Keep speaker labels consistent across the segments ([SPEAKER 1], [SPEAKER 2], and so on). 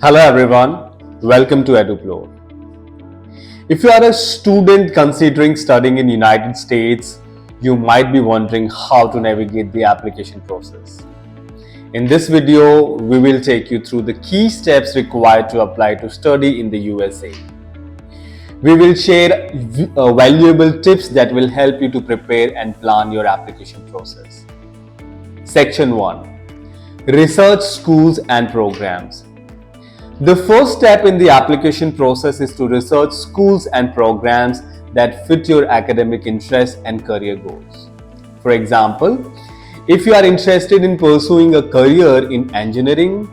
[SPEAKER 1] Hello everyone, welcome to Eduplor. If you are a student considering studying in United States, you might be wondering how to navigate the application process. In this video, we will take you through the key steps required to apply to study in the USA. We will share valuable tips that will help you to prepare and plan your application process. Section 1. Research schools and programs. The first step in the application process is to research schools and programs that fit your academic interests and career goals. For example, if you are interested in pursuing a career in engineering,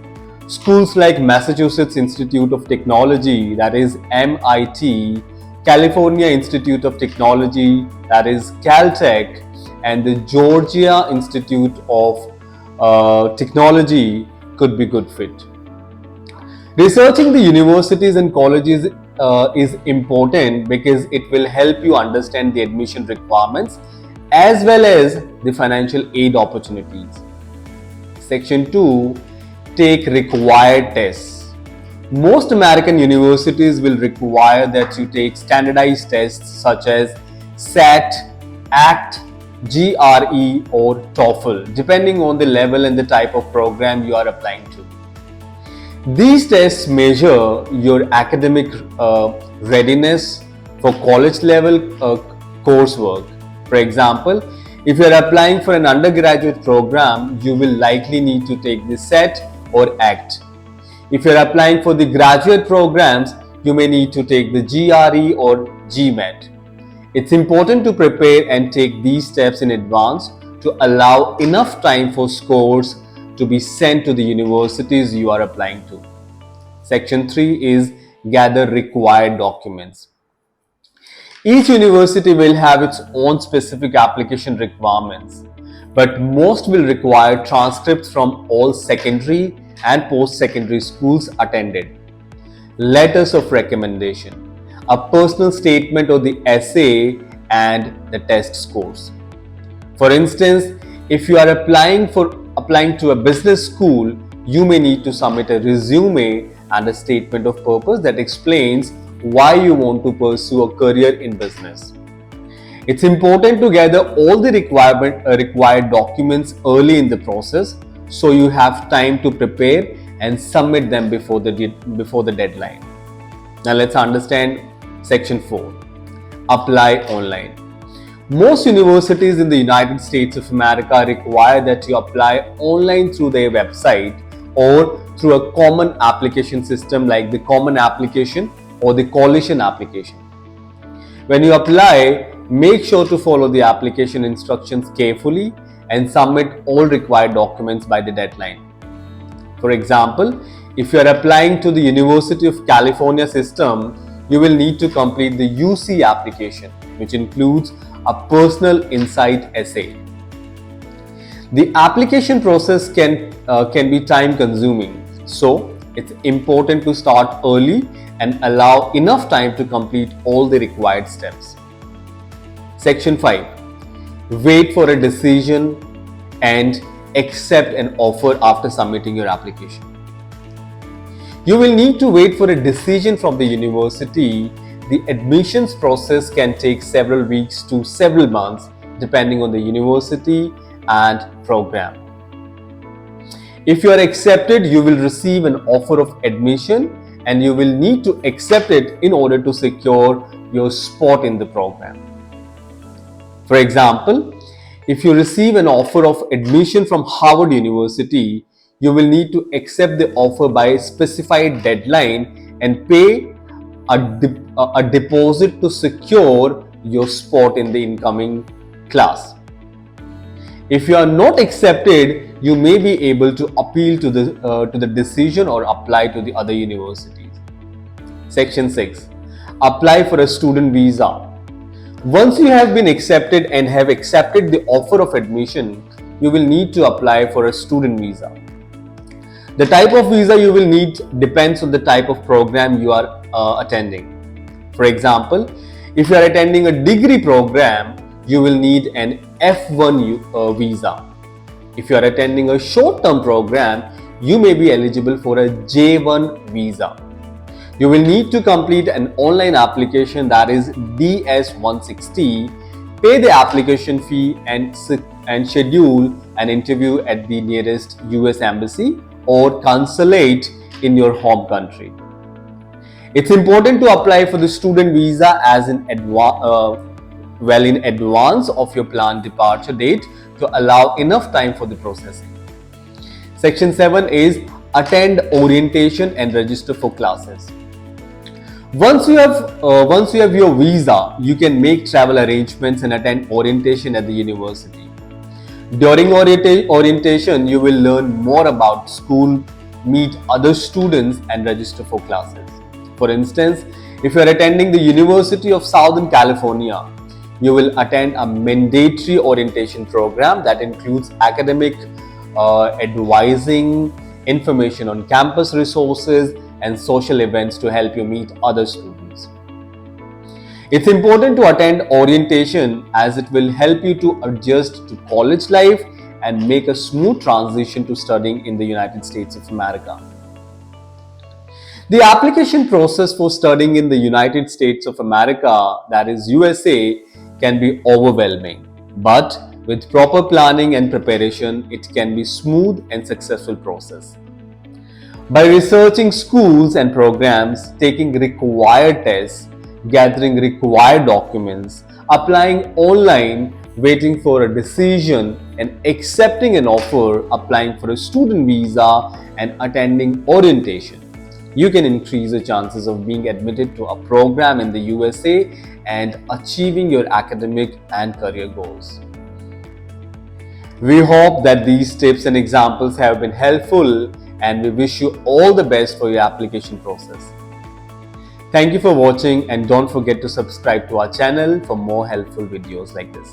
[SPEAKER 1] schools like Massachusetts Institute of Technology, that is MIT, California Institute of Technology, that is Caltech, and the Georgia Institute of Technology could be good fit. Researching the universities and colleges is important because it will help you understand the admission requirements as well as the financial aid opportunities. Section 2. Take required tests. Most American universities will require that you take standardized tests such as SAT, ACT, GRE or TOEFL, depending on the level and the type of program you are applying to. These tests measure your academic readiness for college level coursework. For example, if you are applying for an undergraduate program, you will likely need to take the SAT or ACT. If you are applying for the graduate programs, you may need to take the GRE or GMAT. It's important to prepare and take these steps in advance to allow enough time for scores to be sent to the universities you are applying to. Section 3 is gather required documents. Each university will have its own specific application requirements, but most will require transcripts from all secondary and post-secondary schools attended, letters of recommendation, a personal statement of the essay, and the test scores. For instance, if you are applying to a business school, you may need to submit a resume and a statement of purpose that explains why you want to pursue a career in business. It's important to gather all the required documents early in the process so you have time to prepare and submit them before the deadline. Now let's understand Section 4. Apply online. Most universities in the United States of America require that you apply online through their website or through a common application system like the Common Application or the Coalition Application. When you apply, make sure to follow the application instructions carefully and submit all required documents by the deadline. For example, if you are applying to the University of California system, you will need to complete the UC application, which includes a personal insight essay. The application process can be time consuming, so it's important to start early and allow enough time to complete all the required steps. Section 5. Wait for a decision and accept an offer after submitting your application. You will need to wait for a decision from the university. The admissions process can take several weeks to several months depending on the university and program. If you are accepted, you will receive an offer of admission and you will need to accept it in order to secure your spot in the program. For example, if you receive an offer of admission from Harvard University, you will need to accept the offer by a specified deadline and pay a deposit to secure your spot in the incoming class. If you are not accepted, you may be able to appeal to the decision or apply to the other universities. Section 6. Apply for a student visa. Once you have been accepted and have accepted the offer of admission, you will need to apply for a student visa. The type of visa you will need depends on the type of program you are attending. For example, if you are attending a degree program, you will need an F1 visa. If you are attending a short-term program, you may be eligible for a J1 visa. You will need to complete an online application, that is DS-160, pay the application fee and schedule an interview at the nearest US embassy or consulate in your home country. It's important to apply for the student visa in advance of your planned departure date to allow enough time for the processing. Section 7 is attend orientation and register for classes. Once you have your visa, you can make travel arrangements and attend orientation at the university. During orientation, you will learn more about school, meet other students and register for classes. For instance, if you are attending the University of Southern California, you will attend a mandatory orientation program that includes academic advising, information on campus resources, and social events to help you meet other students. It's important to attend orientation as it will help you to adjust to college life and make a smooth transition to studying in the United States of America. The application process for studying in the United States of America, that is USA, can be overwhelming, but with proper planning and preparation, it can be a smooth and successful process. By researching schools and programs, taking required tests, gathering required documents, applying online, waiting for a decision, and accepting an offer, applying for a student visa, and attending orientation, you can increase the chances of being admitted to a program in the USA and achieving your academic and career goals. We hope that these tips and examples have been helpful, and we wish you all the best for your application process. Thank you for watching, and don't forget to subscribe to our channel for more helpful videos like this.